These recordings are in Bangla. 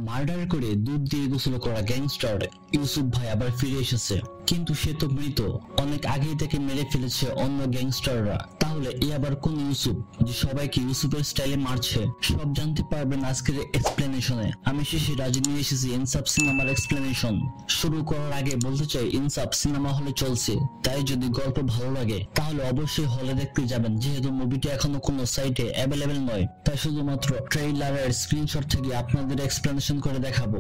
মার্ডার করে দুধ দিয়ে গোসল করা গ্যাংস্টার ইউসুফ ভাই আবার ফিরে এসেছে, কিন্তু সে তো মৃত। অনেক আগেই তাকে মেরে ফেলেছে অন্য গ্যাংস্টাররা। তাহলে এ আবার কোন ইউসুফ যে সবাইকে ইউসুফের স্টাইলে মারছে? সব জানতে পারবেন আজকের এক্সপ্লেনেশনে। আমি শেষে রাজি নিয়ে এসেছি ইনসাফ সিনেমার এক্সপ্লেনেশন। শুরু করার আগে বলতে চাই, ইনসাফ সিনেমা হলে চলছে, তাই যদি গল্প ভালো লাগে তাহলে অবশ্যই হলে দেখতে যাবেন। যেহেতু মুভিটি এখনো কোনো সাইটে অ্যাভেলেবেল নয়, তাই শুধুমাত্র ট্রেইলারের স্ক্রিনশট থেকে আপনাদের এক্সপ্লেনেশন করে দেখাবো।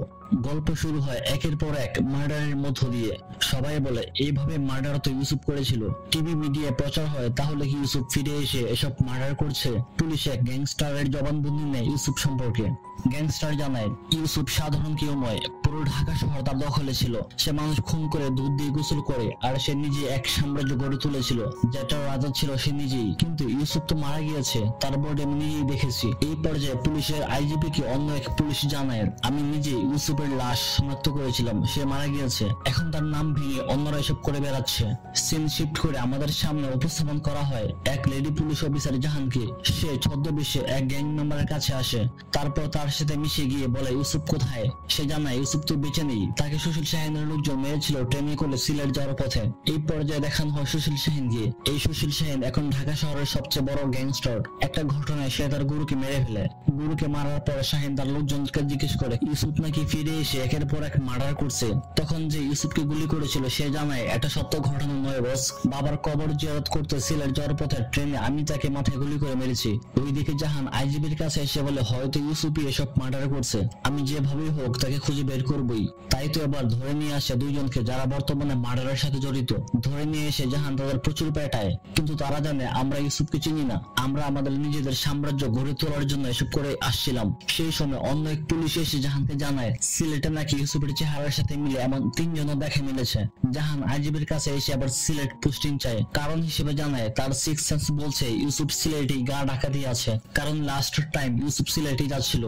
গল্প শুরু হয় একের পর এক মার্ডারের মধ্য দিয়ে। সবাই বলে এইভাবে মার্ডার তো ইউসুফ করেছিল। টিভি মিডিয়ায় প্রচার হয় তাহলে কি ইউসুফ ফিরে এসে এসব মার্ডার করছে? পুলিশ এক গ্যাংস্টারের জবানবন্দি নেয় ইউসুফ সম্পর্কে। গ্যাংস্টার জানায় ইউসুফ সাধারণ কেউ নয়, পুরো ঢাকা শহর তার দখলে ছিল। সে মানুষ খুন করে দুধ দিয়ে গোসল করে, আর সে নিজে এক সাম্রাজ্য গড়ে তুলেছিল যেটার রাজা ছিল সে নিজেই। কিন্তু ইউসুফ তো মারা গিয়েছে, তার বডি আমি নিজেই দেখেছি। এই পর্যায়ে পুলিশের আইজিপি কে অন্য এক পুলিশ জানায় আমি নিজে ইউসুফের লাশ শনাক্ত করেছিলাম, সে মারা গিয়েছে। এখন তার নাম ভেঙে অন্যরা এসব করে বেড়াচ্ছে। সিন শিফট করে আমাদের সামনে উপস্থাপন করা হয় এক লেডি পুলিশ অফিসার জাহানকে। সে ছদ্মবেশে এক গ্যাং মেম্বারের কাছে আসে, তারপর তার সাথে মিশে গিয়ে বলে ইউসুফ কোথায়? সে জানায় ইউসুফ তো বেঁচে নেই, তাকে সুশীল শাহিনের লোকজন মেরেছিল ট্রেনে করে সিলেট যাওয়ার পথে। এই পর্যায়ে দেখানো হয় সুশীল শাহিনকে। এই সুশীল শাহিন এখন ঢাকা শহরের সবচেয়ে বড় গ্যাংস্টার। একটা ঘটনায় সে তার গুরুকে মেরে ফেলে। গুরুকে মারার পর শাহিন তার লোকজনকে জিজ্ঞেস করে ইউসুফ নাকি ফিরে এসে একের পর এক মার্ডার করছে। তখন যে ইউসুফকে গুলি করেছিল সে জানায় এটা সত্য ঘটনা নয় বস, বাবার কবর জিয়ারত করতে সিলেট যাওয়ার পথে ট্রেনে আমি তাকে মাথায় গুলি করে মেরেছি। ওইদিকে জাহান আইজিবির কাছে এসে বলে হয়তো ইউসুফই এসব মার্ডার করছে, আমি যেভাবেই হোক তাকে খুঁজে বের করবই। তাই তো এবার ধরে নিয়ে আসে দুইজনকে যারা বর্তমানে মার্ডারের সাথে জড়িত। ধরে নিয়ে এসে জাহান তাদের প্রচুর পেটায়, কিন্তু তারা জানে আমরা ইউসুফকে চিনি না, আমরা আমাদের নিজেদের সাম্রাজ্য গড়ে তোলার জন্য এসব করে আসছিলাম। সেই সময় অন্য এক পুলিশ এসে জাহানকে জানায় সিলেটে নাকি ইউসুফের চেহারার সাথে মিলে এমন তিনজনও দেখা মিলেছে। জাহান আইজিবির কাছে এসে আবার সিলেট পোস্টিং চায়। কারণ হিসেবে জানায় তার সিক্স সেন্স বলছে ইউসুফ সিলেটেই গা ঢাকা দিয়ে আছে, কারণ লাস্ট টাইম ইউসুফ সিলেটেই যাচ্ছিল।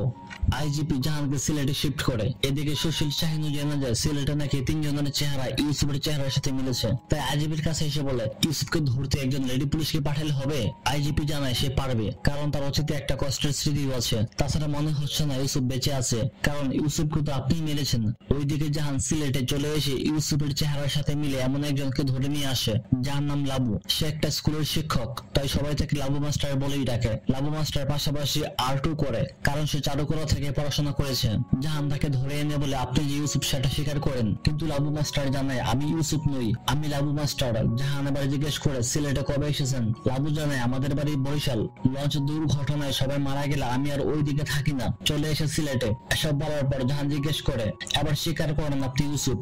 আইজিপি জাহানকে সিলেটে শিফট করে। এদিকে সুশীল শাহিনও জানা যায় সিলেটে নাকি তিনজনের চেহারা ইউসুফের চেহারার সাথে মিলেছে। তাই আইজিপির কাছে এসে বলে ইউসুফকে ধরতে একজন লেডি পুলিশকে পাঠালে হবে। আইজিপি জানায় সে পারবে, কারণ তার অতীতে একটা কষ্টের স্মৃতিও আছে। তাছাড়া মনে হচ্ছে না ইউসুফ বেঁচে আছে, কারণ ইউসুফকে তো আপনি মেরেছেন। ওইদিকে জাহান সিলেটে চলে এসে ইউসুফের চেহারার সাথে মিলে এমন একজনকে ধরে নিয়ে আসে যার নাম লাবু। সে একটা স্কুলের শিক্ষক, তাই সবাই তাকে লাবু মাস্টার বলেই ডাকে। লাবু মাস্টার পাশাপাশি আর্টও করে, কারণ সে চারুকলা থেকে পড়াশোনা করেছে। জাহান তাকে ধরে এনে বলে আপনি যে ইউসুফ সেটা স্বীকার করেন, কিন্তু লাবু মাস্টার জানায় আমি ইউসুফ নই, আমি লাবু মাস্টার। জাহান এবার জিজ্ঞেস করে সিলেটে কবে এসেছেন? লাবু জানায় আমাদের বাড়ি বরিশাল, লঞ্চ দুর্ঘটনায় সবাই মারা গেলে আমি আর ওই দিকে থাকি না, চলে এসে সিলেটে। এসব বলার পর জাহান জিজ্ঞেস করে এবার স্বীকার করেন আপনি ইউসুফ,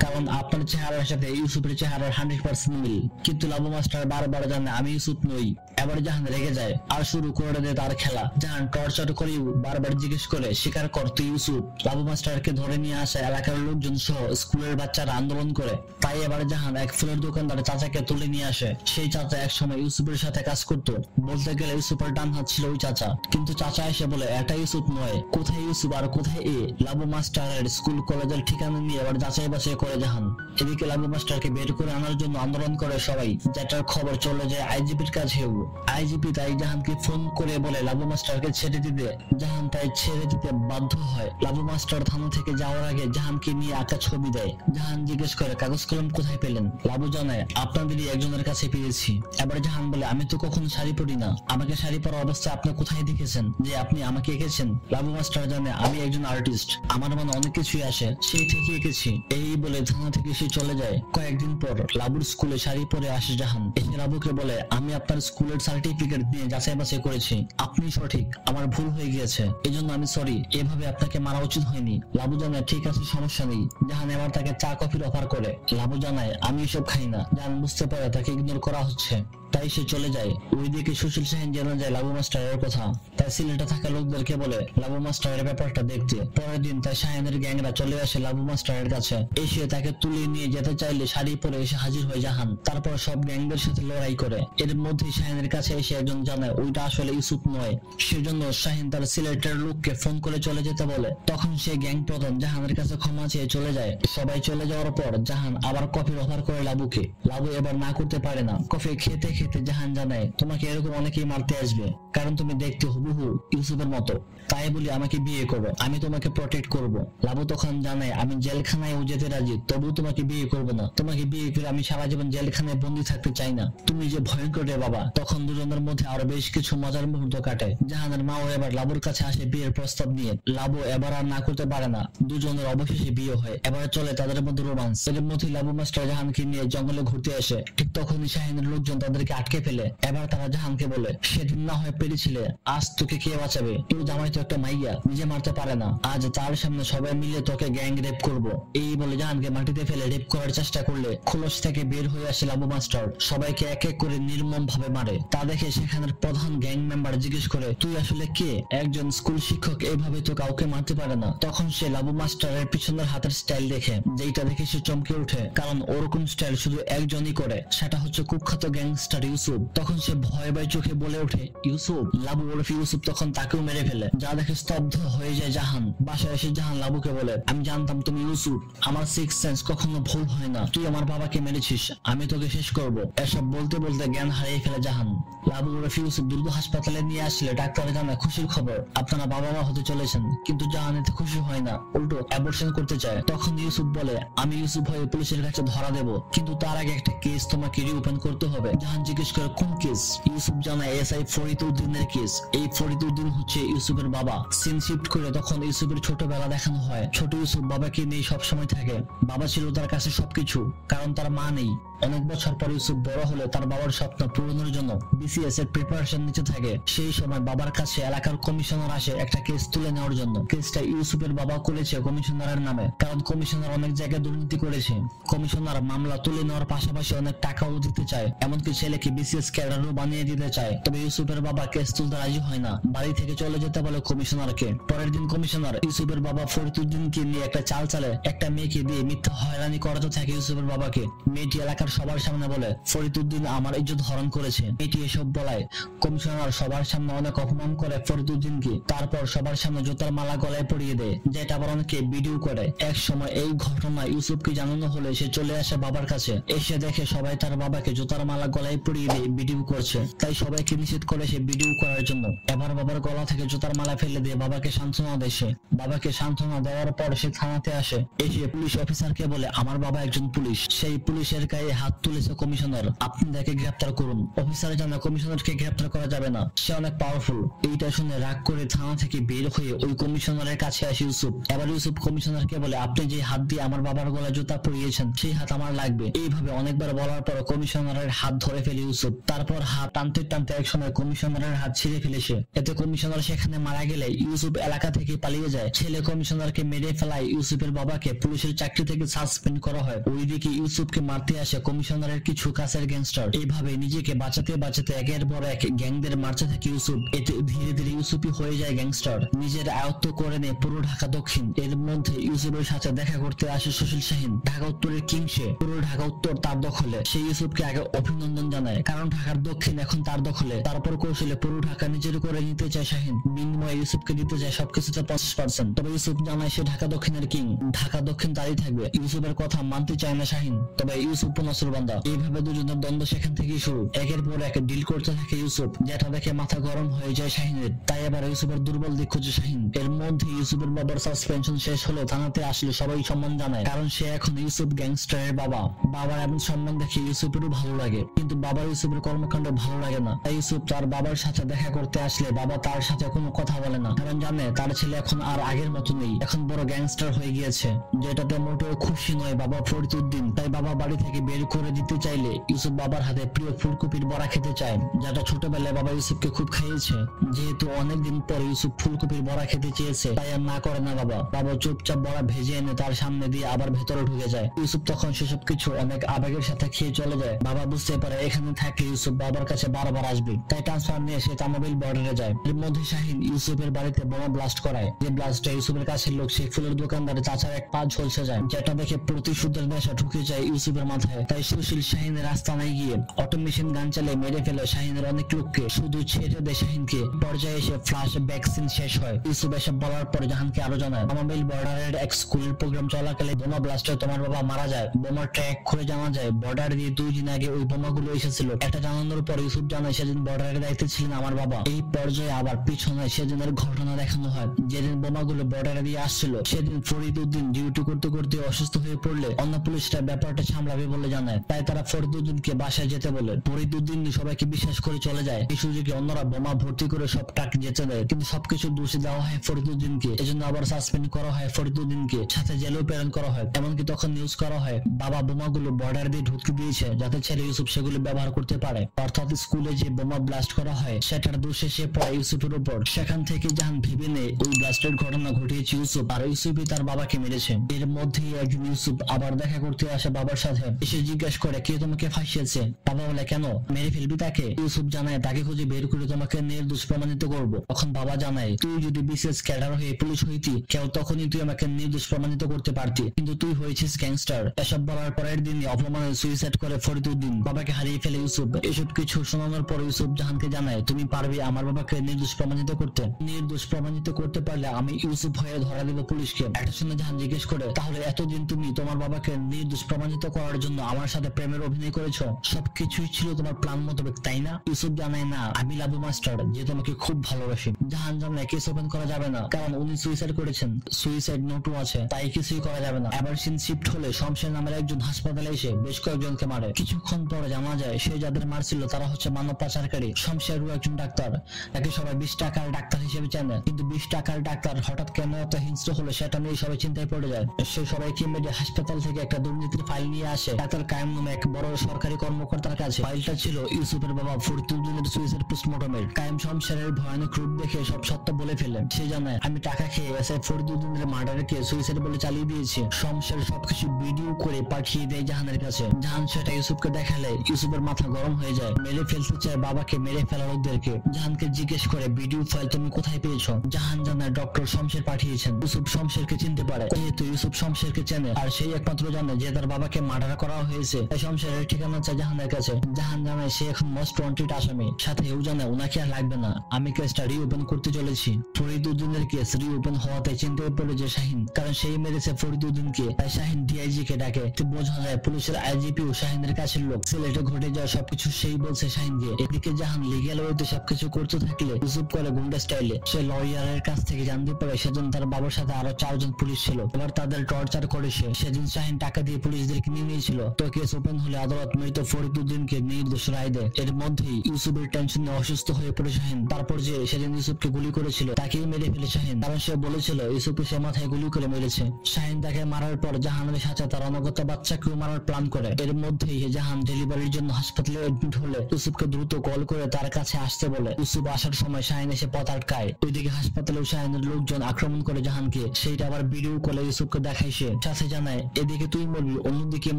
কারণ আপনার চেহারার সাথে ইউসুফের চেহারার 100% মিল। কিন্তু লাবু মাস্টার বারবার জানে আমি ইউসুফ নই। এবার জাহান রেগে যায় আর শুরু করে দেয় তার খেলা। জাহান টর্চার করে বারবার জিজ্ঞেস করে স্বীকার কর তুই ইউসুফ। লাবু মাস্টারকে ধরে নিয়ে আসা এলাকার লোকজন সহ স্কুলের বাচ্চারা আন্দোলন করে। তাই এবার জাহান এক ফুলের দোকানদার চাচাকে তুলে নিয়ে আসে। সেই চাচা এক সময় ইউসুফের সাথে কাজ করতো, বলতে গেলে ইউসুফের ডান হাত ছিল ওই চাচা। কিন্তু চাচা এসে বলে এটা ইউসুফ নয়, কোথায় ইউসুফ আর কোথায় এ? লাবু মাস্টারের স্কুল কলেজের ঠিকানা নিয়ে এবার যাচাই বাছাই করে জাহান। এদিকে লাবু মাস্টারকে বের করে আনার জন্য আন্দোলন করে সবাই, যেটার খবর চলে যায় আইজিপির কাছেও। আইজিপি তাই জাহানকে ফোন করে বলে লাবু মাস্টারকে ছেড়ে দিতে। জাহান তাই ছেড়ে দিতে বাধ্য হয়। লাবু মাস্টার থানা থেকে যাওয়ার আগে জাহানকে নিয়ে আঁকা ছবি দেয়। জাহান জিজ্ঞেস করে কাগজ কলম কোথায় পেলেন? লাবু জানায় আপনাদেরই একজনের কাছে পেয়েছি। এবার জাহান বলে আমি তো কখনো শাড়ি পরি না, আমাকে শাড়ি পরা অবস্থায় আপনি কোথায় দেখেছেন যে আপনি আমাকে এঁকেছেন? লাবু মাস্টার জানে আমি একজন আর্টিস্ট, আমার মনে অনেক কিছুই আসে, সেই থেকে এঁকেছি। এই বলে থানা থেকে সে চলে যায়। কয়েকদিন পর লাবুর স্কুলে শাড়ি পরে আসে জাহান। এসে লাবুকে বলে আমি আপনার স্কুলের সার্টিফিকেট নিয়ে যাচাই বাছাই করেছি, আপনি সঠিক, আমার ভুল হয়ে গিয়েছে, এজন্য আমি সরি, এভাবে আপনাকে মারা উচিত হয়নি। লাবু জানায় ঠিক আছে সমস্যা নেই। জাহান এবার তাকে চা কফির অফার করে। লাবু জানায় আমি এসব খাই না। জাহান বুঝতে পারে তাকে ইগনোর করা হচ্ছে, তাই সে চলে যায়। ওইদিকে সুশীল শাহিন জানা যায় লাবু মাস্টারের কথা, তাই সিলেটে থাকা লোকদেরকে বলে লাবু মাস্টারের ব্যাপারটা দেখতে। পরের দিন তাই শাহিনের গ্যাংরা চলে আসে লাবু মাস্টারের কাছে। এসে তাকে তুলে নিয়ে যেতে চাইলে শাড়ি পরে এসে হাজির হয় জাহান। তারপর সব গ্যাংদের সাথে লড়াই করে। এর মধ্যে শাহিনের কাছে এসে একজন জানায় ওইটা আসলে ইউসুফ নয়। সেজন্য শাহিন তার সিলেটের লোককে ফোন করে চলে যেতে বলে। তখন সে গ্যাং প্রধান জাহানের কাছে ক্ষমা চেয়ে চলে যায়। সবাই চলে যাওয়ার পর জাহান আবার কফির অফার করে লাবুকে। লাবু এবার না করতে পারে না। কফি খেতে খেতে জাহান জানায় তোমাকে এরকম অনেকেই মারতে আসবে, কারণ তুমি দেখতে হুবহু ইউসুফের মতো, তাই বলি আমাকে বিয়ে করো, আমি তোমাকে প্রটেক্ট করব। লাবু তখন জানায় আমি জেলখানায়ও যেতে রাজি, তবু তোমাকে বিয়ে করবো না, তোমাকে বিয়ে করে আমি সারা জীবন জেলখানায় বন্দি থাকতে চাই না, তুমি যে ভয়ঙ্কর রে বাবা। তখন দুজনের মধ্যে আরো বেশ কিছু মজার মুহূর্ত কাটে। জাহানের মাও এবার লাবুর কাছে আসে বিয়ের প্রস্তাব নিয়ে। লাবু এবার আর না করতে পারে না, দুজনের অবশেষে বিয়ে হয়। এবার চলে তাদের মধ্যে রোমান্স। এর মধ্যে লাবু মাস্টার জাহানকে নিয়ে জঙ্গলে ঘুরতে আসে, ঠিক তখনই শাহিনের লোকজন তাদেরকে আটকে ফেলে। এবার তারা জাহানকে বলে সেদিন না হয় পেরেছিলে, আজ তোকে কে বাঁচাবে, তোর জামাই তো একটা মাইয়া, নিজে মারতে পারে না, আজ তার সামনে সবাই মিলে তোকে গ্যাং রেপ করবো। এই বলে জাহানকে মাটিতে ফেলে রেপ করার চেষ্টা করলে খোলস থেকে বের হয়ে আসে লাবু মাস্টার, সবাইকে এক এক করে নির্মম ভাবে মারে। তা দেখে সেখানের প্রধান গ্যাং মেম্বার জিজ্ঞেস করে তুই আসলে কে, একজন স্কুল শিক্ষক এইভাবে তো কাউকে মারতে পারে না। তখন সে লাবু মাস্টারের পিছনের হাতের স্টাইল দেখে, যেটা দেখে সে চমকে ওঠে, কারণ ওরকম স্টাইল শুধু একজনই করে, সেটা হচ্ছে কুখ্যাত গ্যাংস্টার ইউসুফ। তখন সে ভয় ভয় চোখে বলে ওঠে ইউসুফ। লাবু ওরফে ইউসুফ তখন তাকেও মেরে ফেলে, যা দেখে স্তব্ধ হয়ে যায় জাহান। বাসায় এসে জাহান লাবুকে বলে আমি জানতাম তুমি ইউসুফ, আমার সিক্স সেন্স কখনো ভুল হয় না, তুই আমার বাবাকে মেরেছিস, আমি তোকে শেষ করব। এসব বলতে বলতে জ্ঞান হারিয়ে ফেলে জাহান। লাবু ওরফে ইউসুফ দ্রুত হাসপাতালে নিয়ে আসলে ডাক্তার জানায় খুশির খবর, আপনারা বাবা মা হতে চলেছেন। কিন্তু জাহান এতে খুশি হয় না, উল্টো অ্যাবর্শন করতে চায়। তখন ইউসুফ বলে আমি ইউসুফ হয়ে পুলিশের কাছে ধরা দেব, কিন্তু তার আগে একটা কেস তোমাকে রিওপেন করতে হবে। জাহান জিজ্ঞেস করে কোন কেস? ইউসুফ জানায় এসআই ফরিদ উদ্দিনের কেস। এই ফরিদ উদ্দিন হচ্ছে ইউসুফের বাবা। সিন শিফট করে তখন ইউসুফের ছোটবেলা দেখানো হয়। ছোট ইউসুফ বাবাকে নিয়ে সবসময় থাকে, বাবা ছিল তার কাছে সবকিছু, কারণ তার মা নেই। অনেক বছর পর ইউসুফ বড় হলে তার বাবার স্বপ্ন পূরণের জন্য বিসিএস এর প্রিপারেশন নিতে থাকে। সেই সময় বাবার কাছে এলাকার কমিশনার আসে একটা কেস তুলে নেওয়ার জন্য। কেসটা ইউসুফের বাবা করেছে কমিশনারের নামে, কারণ কমিশনার অনেক জায়গায় দুর্নীতি করেছে। কমিশনার মামলা তুলে নেওয়ার পাশাপাশি অনেক টাকাও দিতে চায়, এমনকি ছেলেকে বিসিএস ক্যাডারও বানিয়ে দিতে চায়। তবে ইউসুফের বাবা কেস তুলতে রাজি হয় না, বাড়ি থেকে চলে যেতে বলে কমিশনারকে। পরের দিন কমিশনার ইউসুফের বাবা ফরিদউদ্দিনকে নিয়ে একটা চাল চালে, একটা মেয়েকে দিয়ে মিথ্যা হয়রানি করাতে থাকে ইউসুফের বাবাকে। মেয়েটি এলাকার সবার সামনে বলে ফরিদউদ্দিন আমার ইজ্জত হরণ করেছে। মেয়েটি এসব বলায় কমিশনার সবার সামনে অনেক অপমান করে ফরিদউদ্দিনকে, তারপর সবার সামনে জুতার মালা গলায় পরিয়ে দেয়, যেটা আবার অনেকে ভিডিও করে। এক সময় এই ঘটনা ইউসুফকে জানানো হলে সে চলে আসে বাবার কাছে। এসে দেখে সবাই তার বাবাকে জুতার মালা গলায় পরিয়ে দিয়ে ভিডিও করছে, তাই সবাইকে নিষেধ করে সে ভিডিও করার জন্য। এবার বাবার গলা থেকে জুতার মালা ফেলে দিয়ে বাবাকে সান্ত্বনা দেয় সে। বাবাকে সান্ত্বনা দেওয়ার পর সে থানাতে আসে, এসে পুলিশ অফিসারকে বলে আমার বাবা একজন পুলিশ, সেই পুলিশের গায়ে হাত তুলেছে কমিশনার, আপনি তাকে গ্রেফতার করুন। অফিসার জানা কমিশনারকে গ্রেফতার করা যাবে না, সে অনেক পাওয়ারফুল। এইটা শুনে রাগ করে থানা থেকে বের হয়ে ওই কমিশনারের কাছে আসে ইউসুফ। এবার ইউসুফ কমিশনারকে বলে আপনি যে হাত দিয়ে আমার বাবার গলায় জুতা পরিয়েছেন সেই হাত আমার লাগবে। এইভাবে অনেকবার বলার পর কমিশনারের হাত ধরে ফেলে ইউসুফ। তারপর হাত টানতে টানতে এক সময় কমিশনারের হাত ছিঁড়ে ফেলে সে। এতে কমিশনার সেখানে মারা গেলে ইউসুফ এলাকা থেকে পালিয়ে যায়। ছেলে কমিশনারকে মেরে ফেলায় ইউসুফের বাবাকে পুলিশের চাকরি থেকে সাসপেন্ড করা হয়। ওইদিকে ইউসুফকে মারতে আসে কমিশনারের কিছু কাছের গ্যাংস্টার। এইভাবে নিজেকে বাঁচাতে বাঁচাতে একের পর এক গ্যাংদের মারতে থাকে ইউসুফ। এতে ধীরে ধীরে ইউসুফই হয়ে যায় গ্যাংস্টার, নিজের আয়ত্ত করে নেয় পুরো ঢাকা দক্ষিণ। এর মধ্যে ইউসুফের সাথে দেখা করতে আসে সুশীল শাহিন। ঢাকা উত্তরের কিং সে, পুরো ঢাকা উত্তর তার দখলে। সে ইউসুফকে আগে অভিনন্দন জানায়, কারণ ঢাকার দক্ষিণ এখন তার দখলে। তারপর কৌশলে পুরো ঢাকা নিজের করে নিতে চায় শাহিন, বিনিময়ে ইউসুফকে দিতে চায় সবকিছুতে 50%। তবে ইউসুফ জানায় সে ঢাকা দক্ষিণের কিং, ঢাকা দক্ষিণ তারই থাকবে। ইউসুফের কথা মানতে চায় না শাহিন, তবে ইউসুফ নাসরবান্দা। এইভাবে দুজনের দ্বন্দ্ব সেখান থেকেই শুরু। একের পর এক ডিল করতে থাকে ইউসুফ, যেটা দেখে মাথা গরম হয়ে যায় শাহিনের। তাই এবার ইউসুফের দুর্বল দিক খুঁজে শাহিন। এর মধ্যে ইউসুফের বাবার সাসপেনশন শেষ হলে থানাতে আসলে সবাই সম্মান জানায়, কারণ সে এখন ইউসুফ গ্যাংস্টারের বাবা। বাবার এমন সম্মান দেখে ইউসুফেরও ভালো লাগে, কিন্তু বাবার ইউসুফের কর্মকাণ্ড ভালো লাগে না। তাই ইউসুফ তার বাবার সাথে দেখা করতে আসলে বাবা তার সাথে কোনো কথা বলে না, কারণ জানে তার ছেলে এখন আর আগের মতো নেই, এখন বড় গ্যাংস্টার হয়ে গিয়েছে। যেটাতে মোটেও খুশি নয় বাবা ফরিদউদ্দিন। তাই বাবা বাড়ি থেকে বের করে দিতে চাইলে ইউসুফ বাবার হাতে প্রিয় ফুলকপির বড়া খেতে চায়, যেটা ছোটবেলায় বাবা ইউসুফকে খুব খাইয়েছে। যেহেতু অনেকদিন পর ইউসুফ ফুলকপির বড়া খেতে চেয়েছে, তাই আর না করে না বাবা। বাবা চুপচাপ বড়া ভেজে এনে তার সামনে দিয়ে আবার ভেতরে ঢুকে যায়। ইউসুফ তখন সেসব কিছু অনেক আবেগের সাথে খেয়ে চলে যায়। বাবা বুঝতে পারে এখানে থাকলে ইউসুফ বাবার কাছে বারবার আসবে, তাই ট্রান্সফার নিয়ে সে তামাবিল বর্ডারে যায়। এর মধ্যে শাহিন ইউসুফের বাড়িতে বোমা ব্লাস্ট করায়, যে ব্লাস্টে ইউসুফের কাছের লোক সেই ফুলের দোকানদারে চাচার এক পা ঝলসে যায়, যেটা দেখে প্রতিশোধের নেশা ঢুকে যায় ইউসুফের মাথায়। তাই সুশীল শাহিনের রাস্তায় গিয়ে অটোমেশন গান চালিয়ে মেরে ফেলে শাহিনের অনেক লোককে, শুধু ছেড়ে দেয় শাহিনকে। পর্যায়ে এসে ফ্লাশ ভ্যাকসিন শেষ হয়। ইউসুফ এসব বলার পর জাহানকে আরো জানায় তামাবিল বর্ডারের এক স্কুলের প্রোগ্রাম চলাকালে বোমা ব্লাস্টে তোমার বাবা মারা যায়। বোমার ট্র্যাক খুলে জানা যায় বর্ডার দিয়ে 2 দিন আগে ওই বোমাগুলো এসেছিল। এটা জানানোর পর ইউসুফ জানায় সেদিন বর্ডারের দায়িত্বে ছিলেন সেদিন আমার বাবা। এই পর্যায়ে আবার পিছনে সেদিনের ঘটনা দেখানো হয়। যেদিন বোমাগুলো বর্ডারে দিয়ে আসছিল সেদিন ফরিদউদ্দিন ডিউটি করতে করতে অসুস্থ হয়ে পড়লে অন্য পুলিশরা ব্যাপারটা সামলাবে বলে জানায়, তাই তারা ফরিদউদ্দিনকে বাসায় যেতে বলে। ফরিদউদ্দিন সবাইকে বিশ্বাস করে চলে যায়। এই সুযোগে অন্যরা বোমা ভর্তি করে সব ট্রাক যেতে দেয়, কিন্তু সবকিছু দোষী দেওয়া হয় ফরিদউদ্দিনকে। এজন্য আবার সাসপেন্ড করা হয় ফরিদউদ্দিনকে, সাথে জেলেও প্রেরণ করা হয়। এমনকি তখন নিউজ করা হয় বাবা বোমাগুলো বর্ডার দিয়ে ঢুকে দিয়েছে যাতে ছেলে ইউসুফ সেগুলো ব্যবহার করতে পারে। অর্থাৎ স্কুলে যে বোমা ব্লাস্ট করা হয় সেটার দোষ এসে পড়ে ইউসুফের উপর। সেখান থেকে জাহান ভেবে নেয় ওই ব্লাস্টের ঘটনা ঘটিয়েছে ইউসুফ, আর ইউসুফই তার বাবাকে মেরেছে। এর মধ্যেই একদিন ইউসুফ আবার দেখা করতে আসে বাবার সাথে। এসে জিজ্ঞাসা করে কে তোমাকে ফাঁসিয়েছে। বাবা বলে কেন, মেরে ফেলবি তাকে? ইউসুফ জানায় তাকে খুঁজে বের করে তোমাকে নির্দোষ প্রমাণিত করব। তখন বাবা জানায় তুই যদি বিসিএস ক্যাডার হয়ে পুলিশ হইতি কেউ তখনই তুই আমাকে নির্দোষ প্রমাণিত করতে পারতি, কিন্তু তুই হয়েছিস গ্যাংস্টার। এসব বলার পরের দিনই অপমানে সুইসাইড করে ফরিদউদ্দিন। বাবাকে হারিয়ে ফেলে ইউসুফ। এসব কিছু শোনানোর পর ইউসুফ জাহানকে জানায় তুমি পারবে আমার বাবাকে নির্দোষ প্রমাণিত করতে? নির্দোষ প্রমাণিত করতে পারলে আমি ইউসুফ হয়ে ধরা দেব পুলিশকে। এটা শুনে জাহান জিজ্ঞেস করে তাহলে এতদিন তুমি তোমার বাবাকে নির্দোষ প্রমাণিত করার জন্য আমার সাথে প্রেমের অভিনয় করেছো? সবকিছুই ছিল তোমার প্ল্যান মোতাবেক, তাই না? ইউসুফ জানায় না, আমি লাবু মাস্টার যে তোমাকে খুব ভালোবাসি। জাহান জানায় কেস ওপেন করা যাবে না, কারণ উনি সুইসাইড করেছেন, সুইসাইড নোটও আছে, তাই কিছুই করা যাবে না। এবার সিন শিফট হলে শমশের নামের একজন হাসপাতালে এসে বেশ কয়েকজনকে মারে। কিছুক্ষণ পরে জানা যায় সে যাদের মারছিল তারা হচ্ছে মানব পাচারকারী। শমশেরও একজন ডাক্তার, তাকে সবাই 20 টাকার ডাক্তার হিসেবে চেনে, কিন্তু 20 টাকার ডাক্তার হঠাৎ কেন এত হিংস্র হলো সেটা নিয়ে সবাই চিন্তায় পড়ে যায়। সে সবাইকে মেরে হাসপাতাল থেকে একটা দুর্নীতির ফাইল নিয়ে আসে ডাক্তার কায়েম নামে এক বড় সরকারি কর্মকর্তার কাছে। ফাইলটা ছিল ইউসুফের বাবা ফরিদউদ্দিনের সুইসাইড পোস্টমর্টমের। কায়েম শমশেরের ভয়ানক রূপ দেখে সব সত্য বলে ফেলে। সে জানায় আমি টাকা খেয়ে এসআই ফরিদউদ্দিনের মার্ডারকে সুইসাইড বলে চালিয়ে দিয়েছি। শমশের সবকিছু ভিডিও করে পাঠিয়ে দেয় জাহানের কাছে। জাহান সেটা ইউসুফকে দেখালে ইউসুফের মাথা গরম হয়ে যায়, মেরে ফেলতে চায় বাবাকে মেরে ফেলার লোকদেরকে। জাহানকে জিজ্ঞেস করে ভিডিও ফাইল তুমি কোথায় পেয়েছো? জাহান জানায় ডক্টর শমশের পাঠিয়েছেন। ইউসুফ শমশেরকে চিনতে পারে, যেহেতু ইউসুফ শমশেরকে চেনে আর সেই একমাত্র জানে যে তার বাবাকে মার্ডার করা হয়েছে। তাই শমশেরের ঠিকানা চায় জাহানের কাছে। জাহান জানায় সে এখন মোস্ট ওয়ান্টেড আসামি, সাথে এও জানে ওনাকে আর লাগবে না, আমি কেসটা রিওপেন করতে চলেছি। ফরিদউদ্দিনের কেস রিওপেন হওয়াতে চিন্তায় পড়ে যে শাহিন, কারণ সেই মেরেছে ফরিদউদ্দিনকে। তাই শাহিন ডিআইজি কে ডাকে। বোঝা যায় পুলিশের আইজিপি ও শাহিনের কাছের লোক। সিলেটে ঘটে যাওয়া সবকিছু সেই বলছে শাহিনকে। এদিকে জাহান লিগ্যাল ওয়েতে সবকিছু করতে থাকলে ইউসুফ করে গুন্ডা স্টাইলে। সে লয়ারের কাছ থেকে জানতে পারে সেদিন তার বাবার সাথে আরো 4 জন পুলিশ ছিল, এবার তাদের টর্চার করে সে। সেদিন শাহিন টাকা দিয়ে পুলিশদেরকে নিয়ে নিয়েছিল। তো কেস ওপেন হলে আদালত মৃত ফরিদউদ্দিনকে নির্দোষ রায় দেয়। এর মধ্যেই ইউসুফের টেনশনে অসুস্থ হয়ে পড়ে শাহিন। তারপর যে সেদিন ইউসুফকে গুলি করেছিল তাকেই মেরে ফেলে শাহিন, কারণ সে বলেছিল ইউসুফকে সে মাথায় গুলি করে মেরেছে। শাহিন তাকে মারার পর জাহানের সাথে তার অনাগত বাচ্চাকেও মারার প্ল্যান করে। এর মধ্যেই জাহান ডেলিভারির জন্য হাসপাতালে এডমিট হলে ইউসুফকে দ্রুত কল করে তার কাছে আসতে বলে। ইউসুফ আসার সময় শাহিন এসে পথ আটকায়। ওইদিকে হাসপাতালেও শাহিনের লোকজন আক্রমণ করে জাহানকে। সেইটা আবার ভিডিও কলে ইউসুফকে দেখায় সে। সাথে জানায় এদিকে তুই মরবি, অন্যদিকে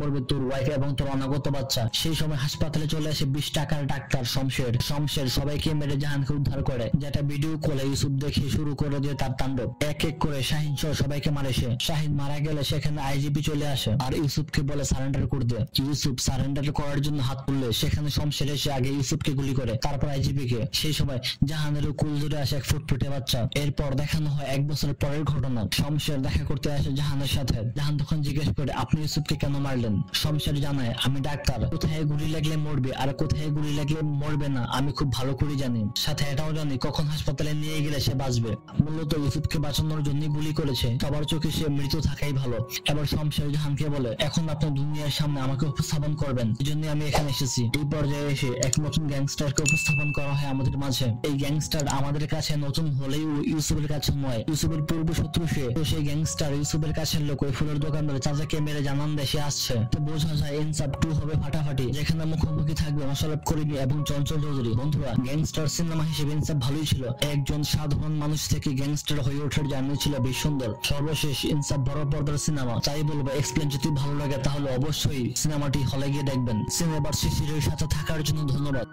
মরবে তোর ওয়াইফ এবং তোর অনাগত বাচ্চা। সেই সময় হাসপাতালে চলে আসে 20 টাকার ডাক্তার শমশের। শমশের সবাইকে মেরে জাহানকে উদ্ধার করে, যেটা ভিডিও কলে ইউসুফ দেখে শুরু করে দিয়ে তার তাণ্ডব। এক এক করে শাহিন সহ সবাইকে মারে সে। শাহিন মারা গেলে সেখানে আইজিপি চলে আসে আর ইউসুফকে বলে সারেন্ডার করতে। ইউসুফ সারেন্ডার করার জন্য হাত তুললে সেখানে শমশের এসে আগে ইউসুফকে গুলি করে, তারপর আইজিপি কে। সেই সময় জাহানেরও কুল ধরে আসে এক ফুটফুটে বাচ্চা। এরপর দেখানো হয় 1 বছর পরের ঘটনা। শমশের দেখা করতে আসে জাহানের সাথে। জাহান তখন জিজ্ঞেস করে আপনি ইউসুফকে কেন মারলেন? শমশের জানায় আমি ডাক্তার, কোথায় গুলি লাগলে মরবে আর কোথায় গুলি লাগলে মরবে না আমি খুব ভালো করে জানি। সাথে এটাও জানি কখন হাসপাতালে নিয়ে গেলে সে বাঁচবে। মূলত ইউসুফকে বাঁচানোর জন্য গুলি করেছে। সবার চোখে সে মৃত থাকাই ভালো। এবার শমশের জাহানকে বলে এখন আপনি দুনিয়ার সামনে আমাকে উপস্থাপন করবেন, এই জন্য আমি এখানে এসেছি। এই পর্যায়ে এসে এক নতুন গ্যাংস্টারকে উপস্থাপন করা হয় আমাদের মাঝে। এই গ্যাংস্টার আমাদের কাছে নতুন হলেও ইউসুফের কাছে নয়। ইউসুফের পূর্ব শত্রু সে। তো সেই গ্যাংস্টার ইউসুফের কাছের লোক ওই ফুলের দোকানদার চাচাকে মেরে জানান দেয় সে আসছে। তো বোঝা যায় ইনসাফ 2 হবে ফাটাফাটি, যেখানে মুখোমুখি থাকবে মোশাররফ করিম এবং চঞ্চল চৌধুরী। বন্ধুরা, গ্যাংস্টার সিনেমা হিসেবে ইনসাফ ভালোই ছিল। একজন সাধারণ মানুষ থেকে গ্যাংস্টার হয়ে ওঠার জার্নি ছিল বেশ সুন্দর। সর্বশেষ ইনসাফ বড় পর্দার সিনেমা। তাই বলবো এক্সপ্লেন যদি ভালো লাগে তাহলে অবশ্যই সিনেমাটি হলে গিয়ে দেখবেন। সিনেমার শিশিরের সাথে থাকার জন্য ধন্যবাদ।